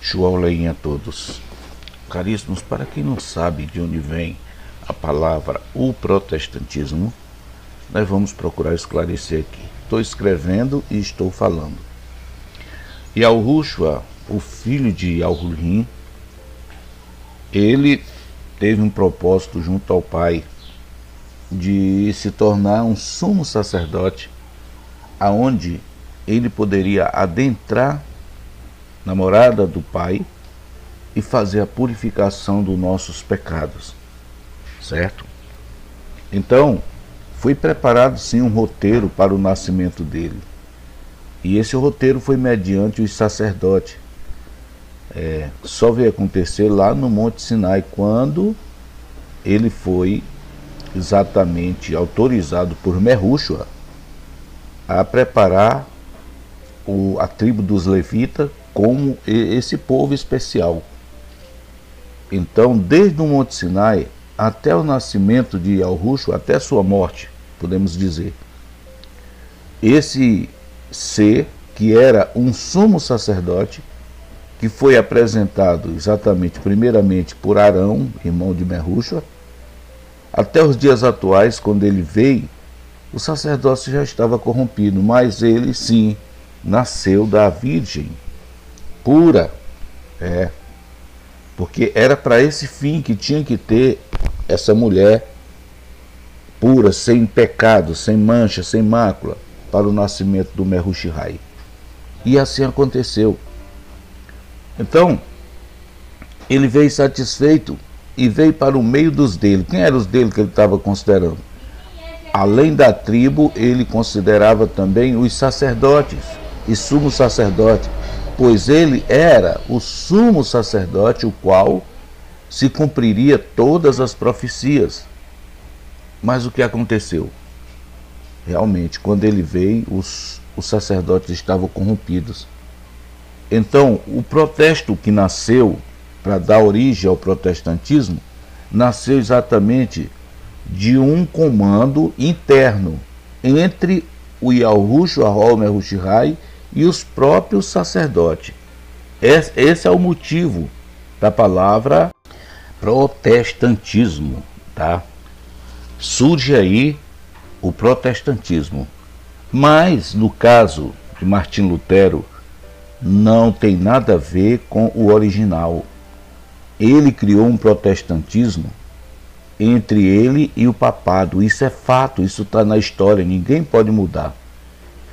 Shuaolém a todos. Caríssimos, para quem não sabe de onde vem a palavra o protestantismo, nós vamos procurar esclarecer aqui. Estou escrevendo e estou falando. Yahushua, o filho de Yahurim, ele teve um propósito junto ao Pai de se tornar um sumo sacerdote, aonde ele poderia adentrar na morada do Pai e fazer a purificação dos nossos pecados, certo? Então, foi preparado sim um roteiro para o nascimento dele. E esse roteiro foi mediante os sacerdotes. Só veio acontecer lá no Monte Sinai, quando ele foi exatamente autorizado por Yahushua a preparar a tribo dos levitas como esse povo especial. Então, desde o Monte Sinai até o nascimento de Yahushua, até a sua morte, podemos dizer, esse ser que era um sumo sacerdote, que foi apresentado exatamente, primeiramente, por Arão, irmão de Yahushua, até os dias atuais, quando ele veio, o sacerdócio já estava corrompido, mas ele sim nasceu da Virgem pura, porque era para esse fim que tinha que ter essa mulher pura, sem pecado, sem mancha, sem mácula, para o nascimento do Yahushua. E assim aconteceu. Então, ele veio satisfeito e veio para o meio dos dele. Quem eram os dele que ele estava considerando? Além da tribo, ele considerava também os sacerdotes e sumo sacerdote, pois ele era o sumo sacerdote, o qual se cumpriria todas as profecias. Mas o que aconteceu? Realmente, quando ele veio, os sacerdotes estavam corrompidos. Então, o protesto que nasceu para dar origem ao protestantismo, nasceu exatamente de um comando interno entre o Yahushua HaMyahushai e os próprios sacerdotes. Esse é o motivo da palavra protestantismo, tá? Surge aí o protestantismo. Mas, no caso de Martim Lutero, não tem nada a ver com o original. Ele criou um protestantismo entre ele e o papado. Isso é fato, isso está na história, ninguém pode mudar.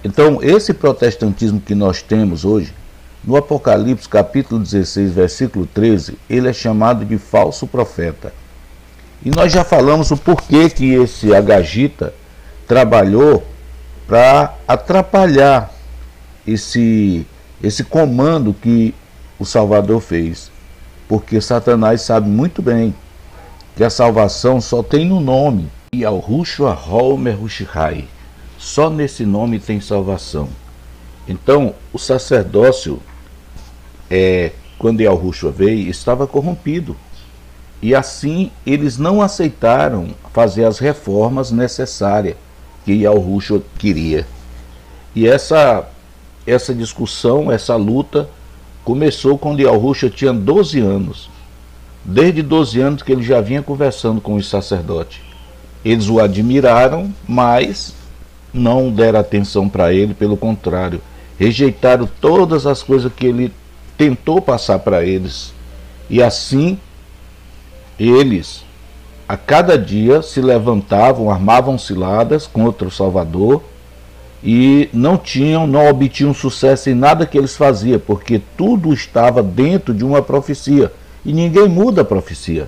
Então, esse protestantismo que nós temos hoje, no Apocalipse capítulo 16, versículo 13, ele é chamado de falso profeta. E nós já falamos o porquê que esse agagita trabalhou para atrapalhar esse comando que o Salvador fez. Porque Satanás sabe muito bem que a salvação só tem no nome. Yahushua HaMyahushai. Só nesse nome tem salvação. Então, o sacerdócio, quando Yahushua veio, estava corrompido. E assim, eles não aceitaram fazer as reformas necessárias que Yahushua queria. E essa discussão, essa luta, começou quando Yahushua tinha 12 anos. Desde 12 anos que ele já vinha conversando com os sacerdotes. Eles o admiraram, mas não deram atenção para ele, pelo contrário, rejeitaram todas as coisas que ele tentou passar para eles. E assim, eles, a cada dia, se levantavam, armavam ciladas contra o Salvador e não obtinham sucesso em nada que eles faziam, porque tudo estava dentro de uma profecia. E ninguém muda a profecia.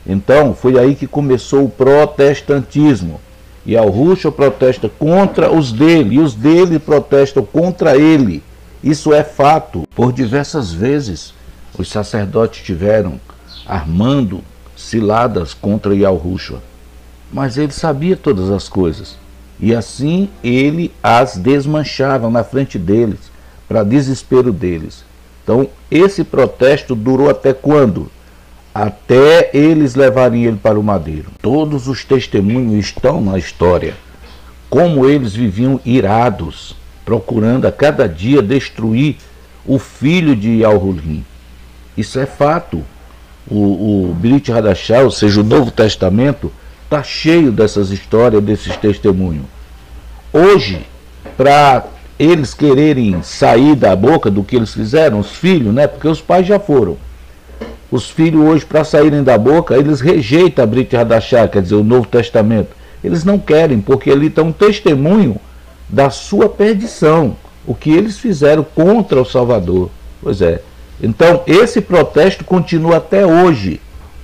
Então, foi aí que começou o protestantismo. E Yahushua protesta contra os dele, e os dele protestam contra ele. Isso é fato. Por diversas vezes, os sacerdotes estiveram armando ciladas contra Yahushua. Mas ele sabia todas as coisas. E assim ele as desmanchava na frente deles, para desespero deles. Então, esse protesto durou até quando? Até eles levarem ele para o madeiro. Todos os testemunhos estão na história. Como eles viviam irados, procurando a cada dia destruir o filho de Yahurim. Isso é fato. O Brit Hadashah, ou seja, o Novo Testamento, está cheio dessas histórias, desses testemunhos. Hoje, para eles quererem sair da boca do que eles fizeram, os filhos, né? Porque os pais já foram. Os filhos hoje, para saírem da boca, eles rejeitam a Brit Hadashah, quer dizer, o Novo Testamento. Eles não querem, porque ali está um testemunho da sua perdição, o que eles fizeram contra o Salvador. Pois é. Então, esse protesto continua até hoje.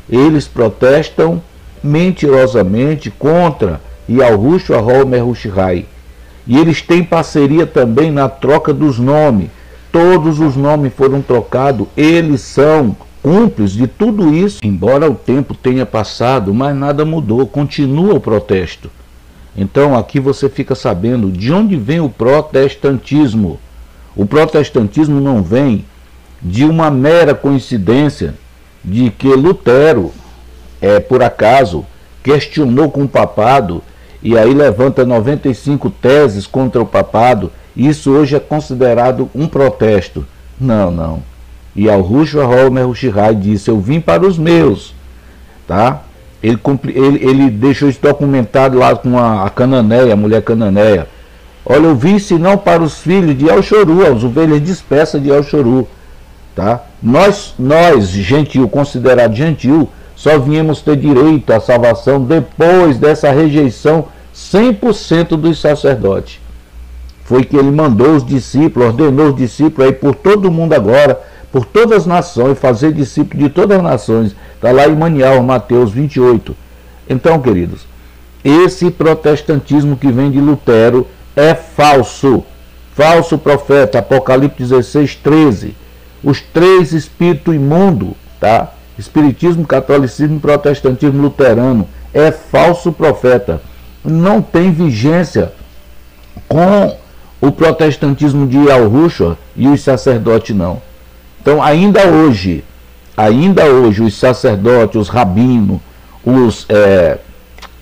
Eles protestam mentirosamente contra Yahushua HaMehushai. E eles têm parceria também na troca dos nomes. Todos os nomes foram trocados. Eles são cúmplices de tudo isso. Embora o tempo tenha passado, mas nada mudou. Continua o protesto. Então aqui você fica sabendo de onde vem o protestantismo. O protestantismo não vem de uma mera coincidência de que Lutero, por acaso, questionou com o papado e aí levanta 95 teses contra o papado. Isso hoje é considerado um protesto. Não, não. E Yahushua HaMehushai disse: eu vim para os meus, tá? Ele deixou isso documentado lá com a cananeia, a mulher cananeia. Olha, eu vim senão para os filhos de El-Shoru, as ovelhas dispersas de El-Shoru, tá? Nós, gentil, considerado gentil, só viemos ter direito à salvação depois dessa rejeição 100% dos sacerdotes. Foi que ele mandou os discípulos, ordenou os discípulos aí por todo mundo agora, por todas as nações, fazer discípulos de todas as nações. Está lá em Manial, Mateus 28. Então, queridos, esse protestantismo que vem de Lutero é falso. Falso profeta, Apocalipse 16, 13. Os três espíritos imundos, tá? Espiritismo, catolicismo, protestantismo luterano. É falso profeta. Não tem vigência com o protestantismo de Yahushua e os sacerdotes, não. Então, ainda hoje, os sacerdotes, os rabinos,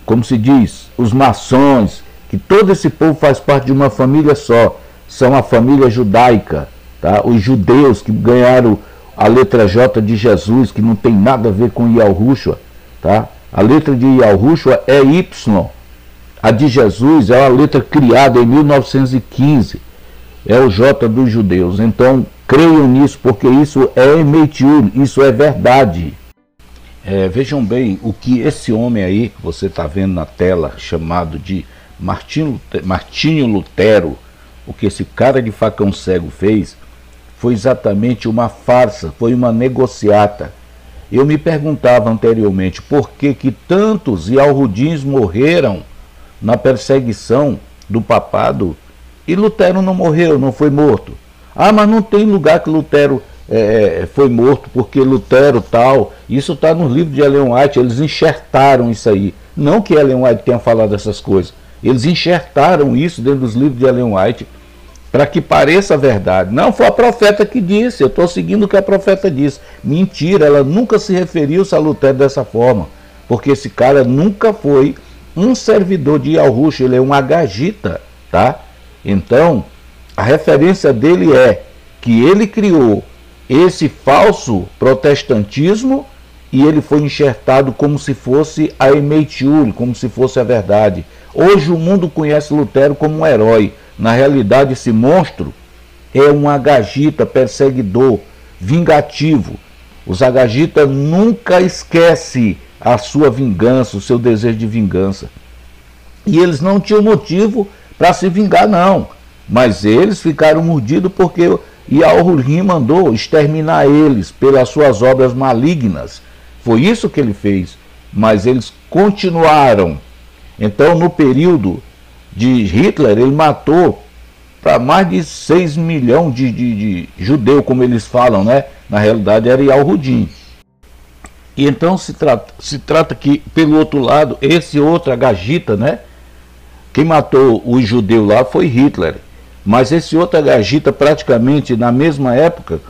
como se diz, os maçons, que todo esse povo faz parte de uma família só, são a família judaica, tá? Os judeus que ganharam a letra J de Jesus, que não tem nada a ver com Yahushua, tá? A letra de Yahushua é Y, a de Jesus é uma letra criada em 1915, é o J dos judeus. Então, creiam nisso, porque isso é Emeitiur, isso é verdade. Vejam bem o que esse homem aí, que você está vendo na tela, chamado de Martinho Lutero, o que esse cara de facão cego fez, foi exatamente uma farsa, foi uma negociata. Eu me perguntava anteriormente por que tantos Yahudins morreram na perseguição do papado e Lutero não morreu, não foi morto. Ah, mas não tem lugar que Lutero foi morto, porque Lutero tal. Isso está nos livros de Ellen White, eles enxertaram isso aí. Não que Ellen White tenha falado essas coisas, eles enxertaram isso dentro dos livros de Ellen White para que pareça verdade. Não, foi a profeta que disse, eu estou seguindo o que a profeta disse. Mentira, ela nunca se referiu a Lutero dessa forma, porque esse cara nunca foi um servidor de Yahushua, ele é um agagita, tá? Então, a referência dele é que ele criou esse falso protestantismo e ele foi enxertado como se fosse a Emeitiur, como se fosse a verdade. Hoje o mundo conhece Lutero como um herói. Na realidade, esse monstro é um agagita perseguidor, vingativo. Os agagitas nunca esquecem a sua vingança, o seu desejo de vingança. E eles não tinham motivo para se vingar, não. Mas eles ficaram mordidos porque Yahurim mandou exterminar eles pelas suas obras malignas. Foi isso que ele fez. Mas eles continuaram. Então, no período de Hitler, ele matou para mais de 6 milhões de judeus, como eles falam, né? Na realidade, era Yahudim. E então se trata que, pelo outro lado, esse outro agagita, né? Quem matou os judeus lá foi Hitler. Mas esse outro agagita, praticamente na mesma época,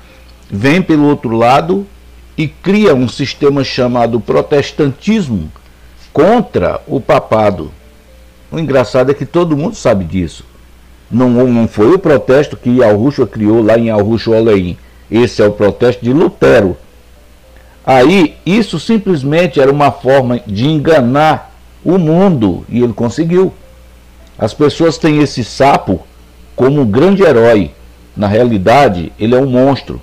vem pelo outro lado e cria um sistema chamado protestantismo contra o papado. O engraçado é que todo mundo sabe disso. Não foi o protesto que Yahushua criou lá em Yahushua Oleim. Esse é o protesto de Lutero. Aí, isso simplesmente era uma forma de enganar o mundo, e ele conseguiu. As pessoas têm esse sapo como um grande herói. Na realidade, ele é um monstro.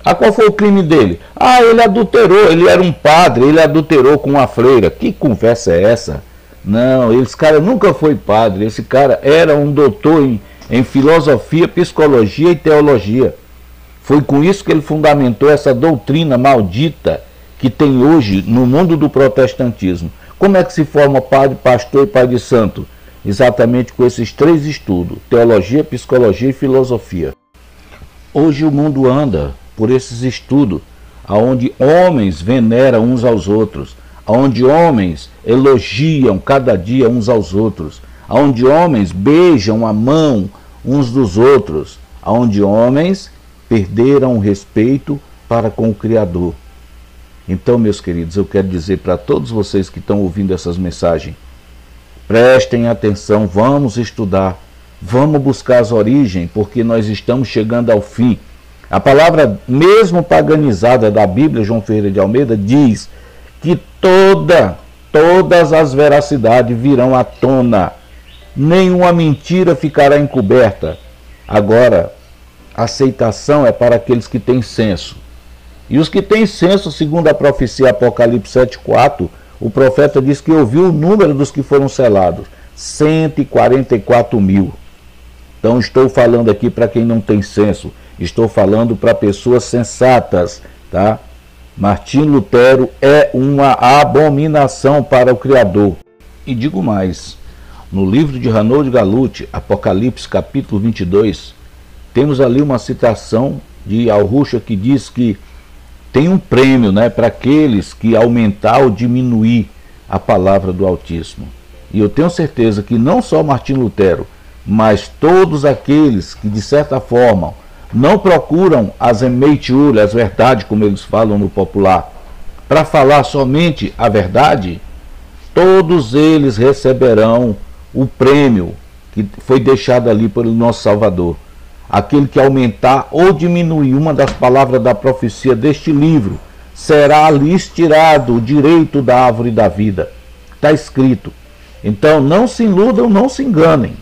Ah, qual foi o crime dele? Ah, ele adulterou, ele era um padre, ele adulterou com uma freira. Que conversa é essa? Não, esse cara nunca foi padre, esse cara era um doutor em filosofia, psicologia e teologia. Foi com isso que ele fundamentou essa doutrina maldita que tem hoje no mundo do protestantismo. Como é que se forma padre, pastor e pai de santo? Exatamente com esses três estudos: teologia, psicologia e filosofia. Hoje o mundo anda por esses estudos, onde homens veneram uns aos outros, onde homens elogiam cada dia uns aos outros, onde homens beijam a mão uns dos outros, onde homens perderam o respeito para com o Criador. Então, meus queridos, eu quero dizer para todos vocês que estão ouvindo essas mensagens, prestem atenção, vamos estudar, vamos buscar as origens, porque nós estamos chegando ao fim. A palavra mesmo paganizada da Bíblia, João Ferreira de Almeida, diz que todas as veracidades virão à tona, nenhuma mentira ficará encoberta. Agora, a aceitação é para aqueles que têm senso. E os que têm senso, segundo a profecia Apocalipse 7,4, o profeta diz que ouviu o número dos que foram selados, 144 mil. Então estou falando aqui para quem não tem senso, estou falando para pessoas sensatas, tá? Martim Lutero é uma abominação para o Criador. E digo mais, no livro de Renold Galuti, Apocalipse capítulo 22, temos ali uma citação de Al-Rucha que diz que tem um prêmio, né, para aqueles que aumentar ou diminuir a palavra do Altíssimo. E eu tenho certeza que não só Martim Lutero, mas todos aqueles que de certa forma não procuram as emeitiúras, as verdades, como eles falam no popular, para falar somente a verdade, todos eles receberão o prêmio que foi deixado ali pelo nosso Salvador. Aquele que aumentar ou diminuir uma das palavras da profecia deste livro, será lhes tirado o direito da árvore da vida. Está escrito. Então não se iludam, não se enganem.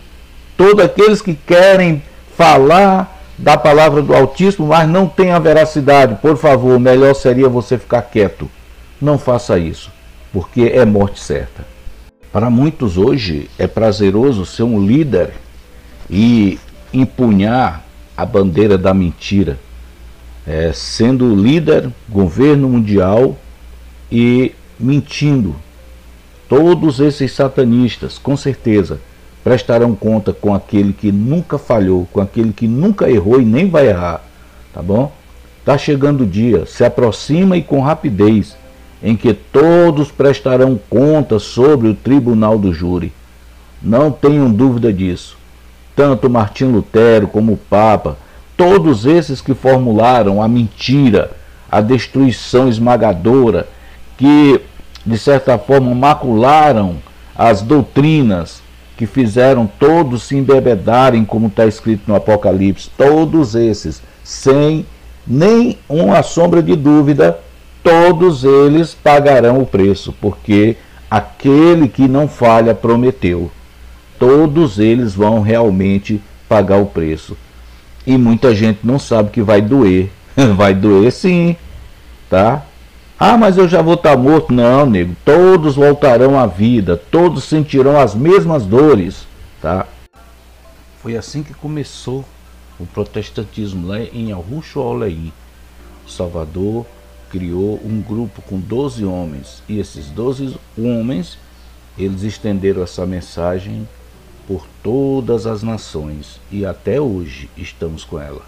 Todos aqueles que querem falar da palavra do Altíssimo, mas não tem a veracidade, por favor, melhor seria você ficar quieto. Não faça isso, porque é morte certa. Para muitos hoje é prazeroso ser um líder e empunhar a bandeira da mentira, sendo líder, governo mundial e mentindo. Todos esses satanistas, com certeza, prestarão conta com aquele que nunca falhou, com aquele que nunca errou e nem vai errar, tá bom? Está chegando o dia, se aproxima e com rapidez, em que todos prestarão conta sobre o tribunal do júri. Não tenham dúvida disso. Tanto Martim Lutero como o Papa, todos esses que formularam a mentira, a destruição esmagadora, que de certa forma macularam as doutrinas, que fizeram todos se embebedarem, como está escrito no Apocalipse, todos esses, sem nem uma sombra de dúvida, todos eles pagarão o preço, porque aquele que não falha prometeu. Todos eles vão realmente pagar o preço. E muita gente não sabe que vai doer. Vai doer sim, tá? Ah, mas eu já vou estar morto. Não, nego. Todos voltarão à vida. Todos sentirão as mesmas dores, tá? Foi assim que começou o protestantismo lá em Al-Rucha Olaí. Salvador criou um grupo com 12 homens. E esses 12 homens, eles estenderam essa mensagem por todas as nações, e até hoje estamos com ela.